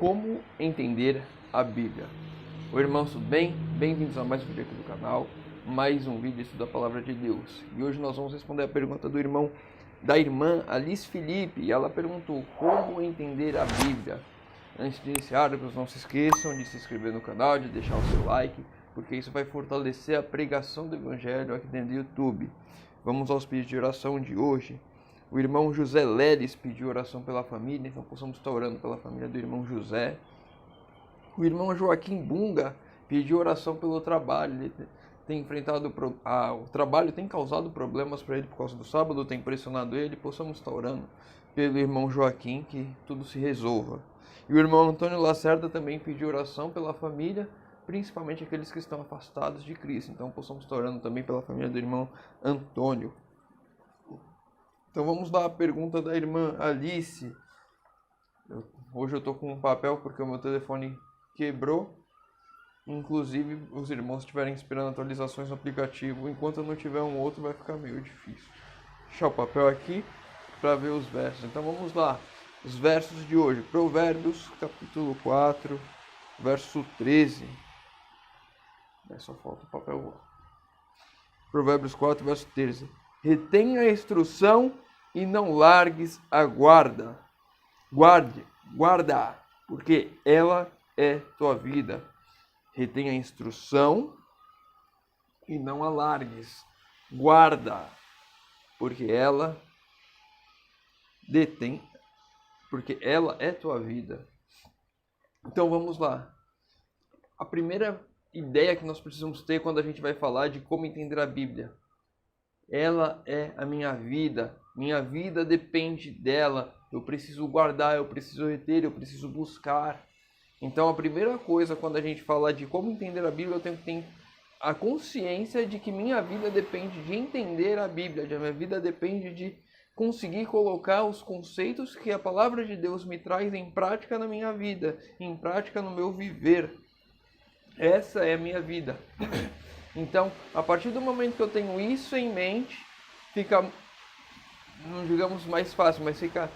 Como entender a Bíblia? Oi, irmãos, tudo bem? Bem-vindos a mais um vídeo aqui do canal, mais um vídeo estudo da Palavra de Deus. E hoje nós vamos responder a pergunta da irmã Alice Felipe, e ela perguntou como entender a Bíblia. Antes de iniciar, não se esqueçam de se inscrever no canal, de deixar o seu like, porque isso vai fortalecer a pregação do Evangelho aqui dentro do YouTube. Vamos aos pedidos de oração de hoje. O irmão José Leles pediu oração pela família, então possamos estar orando pela família do irmão José. O irmão Joaquim Bunga pediu oração pelo trabalho. Ele tem enfrentado o trabalho tem causado problemas para ele por causa do sábado, tem pressionado ele. Possamos estar orando pelo irmão Joaquim, que tudo se resolva. E o irmão Antônio Lacerda também pediu oração pela família, principalmente aqueles que estão afastados de Cristo. Então possamos estar orando também pela família do irmão Antônio. Então vamos lá, a pergunta da irmã Alice. Hoje eu estou com um papel porque o meu telefone quebrou. Inclusive, os irmãos estiverem esperando atualizações no aplicativo. Enquanto eu não tiver um outro, vai ficar meio difícil. Deixar o papel aqui para ver os versos. Então vamos lá. Os versos de hoje. Provérbios, capítulo 4, verso 13. Só falta o papel. Provérbios 4, verso 13. Retenha a instrução e não largues a guarda. Guarda, porque ela é tua vida. Retenha a instrução e não a largues. Guarda, porque ela é tua vida. Então vamos lá. A primeira ideia que nós precisamos ter quando a gente vai falar de como entender a Bíblia. Ela é a minha vida depende dela, eu preciso guardar, eu preciso reter, eu preciso buscar. Então a primeira coisa quando a gente fala de como entender a Bíblia, eu tenho que ter a consciência de que minha vida depende de entender a Bíblia, minha vida depende de conseguir colocar os conceitos que a Palavra de Deus me traz em prática na minha vida, em prática no meu viver. Essa é a minha vida. Então, a partir do momento que eu tenho isso em mente, fica, não digamos mais fácil, mas fica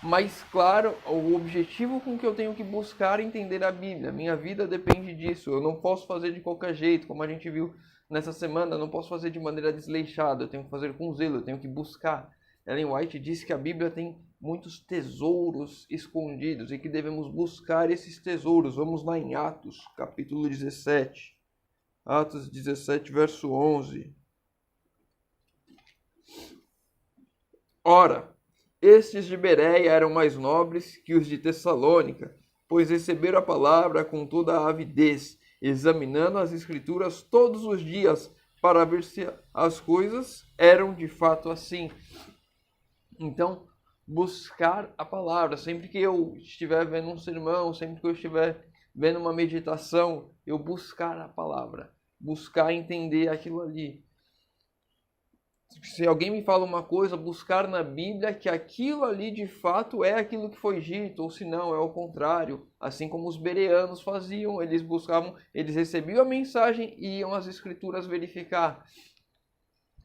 mais claro o objetivo com que eu tenho que buscar entender a Bíblia. Minha vida depende disso. Eu não posso fazer de qualquer jeito, como a gente viu nessa semana, eu não posso fazer de maneira desleixada, eu tenho que fazer com zelo, eu tenho que buscar. Ellen White disse que a Bíblia tem muitos tesouros escondidos e que devemos buscar esses tesouros. Vamos lá em Atos, capítulo 17. Atos 17, verso 11. Ora, estes de Bereia eram mais nobres que os de Tessalônica, pois receberam a palavra com toda a avidez, examinando as Escrituras todos os dias, para ver se as coisas eram de fato assim. Então, buscar a palavra. Sempre que eu estiver vendo um sermão, sempre que eu estiver vendo uma meditação, eu buscar a palavra. Buscar entender aquilo ali. Se alguém me fala uma coisa, buscar na Bíblia que aquilo ali de fato é aquilo que foi dito, ou se não, é o contrário. Assim como os bereanos faziam, eles recebiam a mensagem e iam às Escrituras verificar.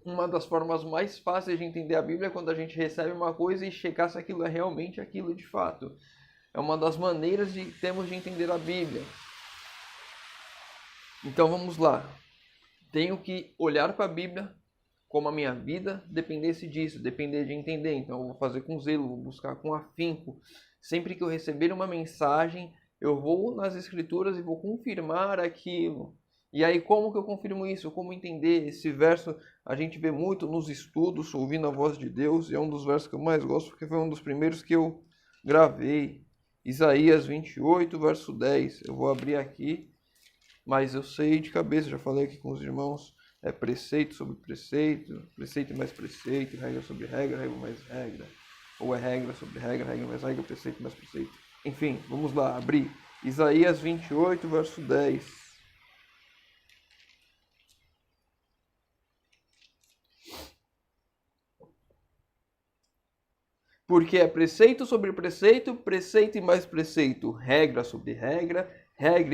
Uma das formas mais fáceis de entender a Bíblia é quando a gente recebe uma coisa e checar se aquilo é realmente aquilo de fato. É uma das maneiras que temos de entender a Bíblia. Então vamos lá. Tenho que olhar para a Bíblia como a minha vida dependesse disso, depender de entender. Então eu vou fazer com zelo, vou buscar com afinco. Sempre que eu receber uma mensagem, eu vou nas Escrituras e vou confirmar aquilo. E aí como que eu confirmo isso? Como entender? Esse verso a gente vê muito nos estudos, ouvindo a voz de Deus. E é um dos versos que eu mais gosto, porque foi um dos primeiros que eu gravei. Isaías 28, verso 10. Eu vou abrir aqui. Mas eu sei de cabeça, já falei aqui com os irmãos, é preceito sobre preceito, preceito mais preceito, regra sobre regra mais regra. Ou é regra sobre regra mais regra, preceito mais preceito. Enfim, vamos lá, abrir. Isaías 28, verso 10. Porque é preceito sobre preceito, preceito e mais preceito, regra sobre regra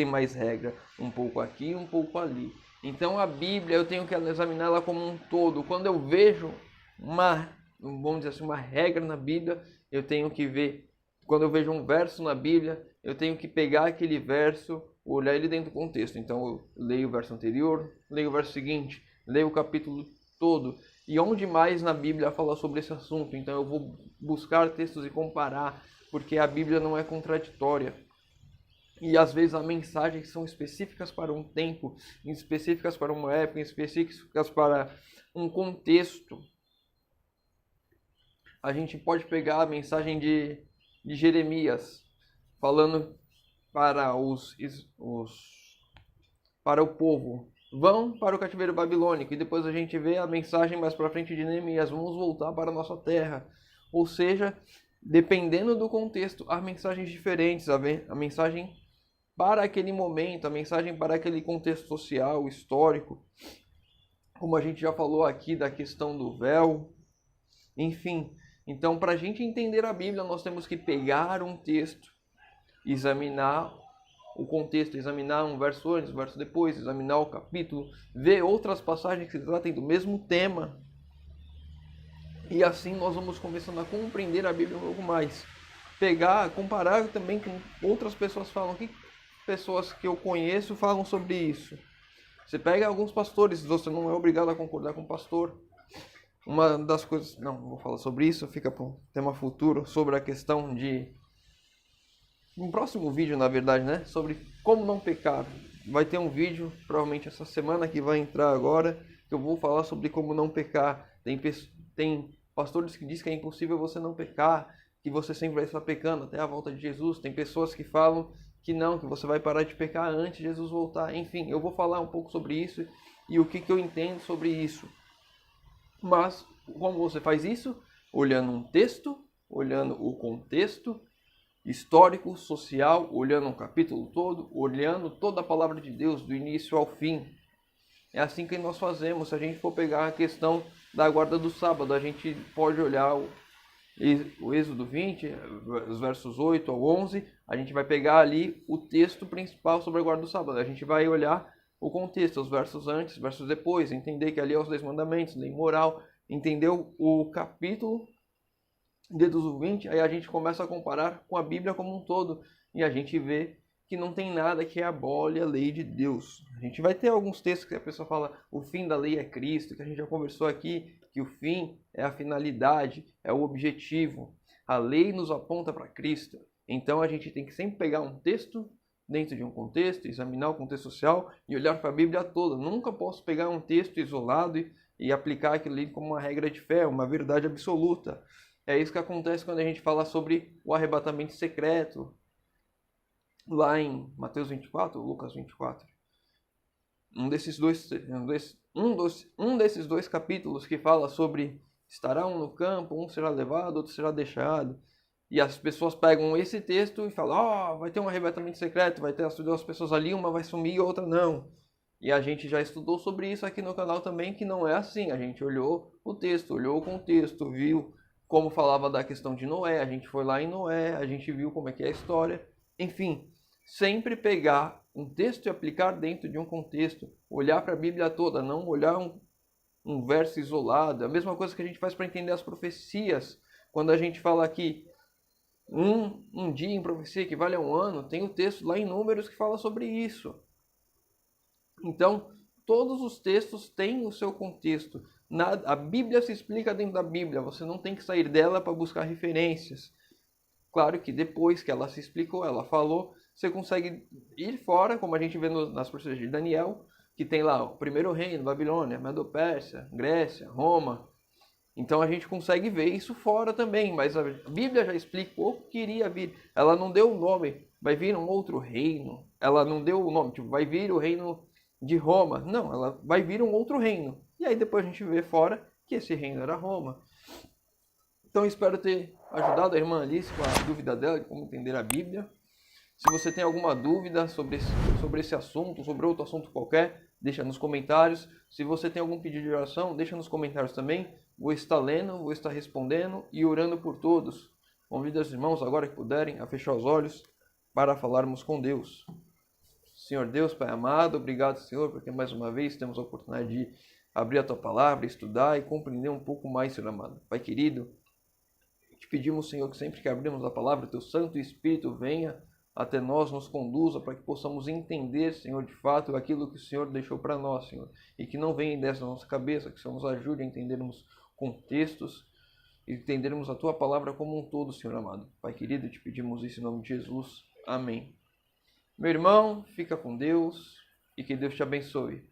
e mais regra, um pouco aqui, um pouco ali. Então a Bíblia eu tenho que examiná-la como um todo. Quando eu vejo uma regra na Bíblia, eu tenho que ver quando eu vejo um verso na Bíblia, eu tenho que pegar aquele verso, olhar ele dentro do contexto. Então eu leio o verso anterior, leio o verso seguinte, leio o capítulo todo. E onde mais na Bíblia fala sobre esse assunto? Então eu vou buscar textos e comparar, porque a Bíblia não é contraditória. E às vezes há mensagens que são específicas para um tempo, específicas para uma época, específicas para um contexto. A gente pode pegar a mensagem de Jeremias, falando para para o povo, vão para o cativeiro babilônico. E depois a gente vê a mensagem mais para frente de Neemias, vamos voltar para a nossa terra. Ou seja, dependendo do contexto, há mensagens diferentes, a mensagem para aquele momento, a mensagem para aquele contexto social, histórico, como a gente já falou aqui da questão do véu, enfim. Então, para a gente entender a Bíblia, nós temos que pegar um texto, examinar o contexto, examinar um verso antes, um verso depois, examinar o capítulo, ver outras passagens que tratem do mesmo tema. E assim nós vamos começando a compreender a Bíblia um pouco mais. Pegar, comparar também com outras pessoas falam, que pessoas que eu conheço falam sobre isso. Você pega alguns pastores, você não é obrigado a concordar com o pastor. Uma das coisas, não vou falar sobre isso, fica para um tema futuro, sobre a questão de... Um próximo vídeo, na verdade, né? Sobre como não pecar. Vai ter um vídeo, provavelmente essa semana, que vai entrar agora, que eu vou falar sobre como não pecar. Tem pastores que dizem que é impossível você não pecar, que você sempre vai estar pecando até a volta de Jesus. Tem pessoas que falam que não, que você vai parar de pecar antes de Jesus voltar. Enfim, eu vou falar um pouco sobre isso e o que eu entendo sobre isso. Mas, como você faz isso? Olhando um texto, olhando o contexto histórico, social, olhando um capítulo todo, olhando toda a palavra de Deus, do início ao fim. É assim que nós fazemos. Se a gente for pegar a questão da guarda do sábado, a gente pode olhar o Êxodo 20, os versos 8 ao 11, a gente vai pegar ali o texto principal sobre a guarda do sábado. A gente vai olhar o contexto, os versos antes, os versos depois, entender que ali é os 10 mandamentos, lei moral, entender o capítulo de Êxodo 20, aí a gente começa a comparar com a Bíblia como um todo, e a gente vê que não tem nada que abole a lei de Deus. A gente vai ter alguns textos que a pessoa fala, o fim da lei é Cristo, que a gente já conversou aqui, que o fim é a finalidade, é o objetivo. A lei nos aponta para Cristo. Então a gente tem que sempre pegar um texto dentro de um contexto, examinar o contexto social e olhar para a Bíblia toda. Nunca posso pegar um texto isolado e aplicar aquilo ali como uma regra de fé, uma verdade absoluta. É isso que acontece quando a gente fala sobre o arrebatamento secreto, lá em Mateus 24, Lucas 24. Um desses dois capítulos que fala sobre estará um no campo, um será levado, outro será deixado. E as pessoas pegam esse texto e falam, vai ter um arrebatamento secreto, vai ter as duas pessoas ali, uma vai sumir e outra não. E a gente já estudou sobre isso aqui no canal também, que não é assim. A gente olhou o texto, olhou o contexto, viu como falava da questão de Noé, a gente foi lá em Noé, a gente viu como é que é a história. Enfim, sempre pegar um texto e aplicar dentro de um contexto, olhar para a Bíblia toda, não olhar um verso isolado. A mesma coisa que a gente faz para entender as profecias. Quando a gente fala aqui, um dia em profecia equivale a um ano, tem o texto lá em Números que fala sobre isso. Então, todos os textos têm o seu contexto. A Bíblia se explica dentro da Bíblia, você não tem que sair dela para buscar referências. Claro que depois que ela se explicou, ela falou, você consegue ir fora, como a gente vê nas profecias de Daniel, que tem lá o primeiro reino, Babilônia, Medo-Pérsia, Grécia, Roma. Então a gente consegue ver isso fora também, mas a Bíblia já explicou o que iria vir. Ela não deu o nome, vai vir um outro reino. Ela não deu o nome, tipo, vai vir o reino de Roma. Não, ela vai vir um outro reino. E aí depois a gente vê fora que esse reino era Roma. Então espero ter ajudado a irmã Alice com a dúvida dela de como entender a Bíblia. Se você tem alguma dúvida sobre esse assunto, sobre outro assunto qualquer, deixa nos comentários. Se você tem algum pedido de oração, deixa nos comentários também. Vou estar lendo, vou estar respondendo e orando por todos. Convido os irmãos, agora que puderem, a fechar os olhos para falarmos com Deus. Senhor Deus, Pai amado, obrigado, Senhor, porque mais uma vez temos a oportunidade de abrir a Tua Palavra, estudar e compreender um pouco mais, Senhor amado. Pai querido, Te pedimos, Senhor, que sempre que abrimos a palavra, Teu Santo Espírito venha até nós, nos conduza para que possamos entender, Senhor, de fato, aquilo que o Senhor deixou para nós, Senhor. E que não venha dessa nossa cabeça, que o Senhor nos ajude a entendermos contextos e entendermos a Tua palavra como um todo, Senhor amado. Pai querido, te pedimos isso em nome de Jesus. Amém. Meu irmão, fica com Deus e que Deus te abençoe.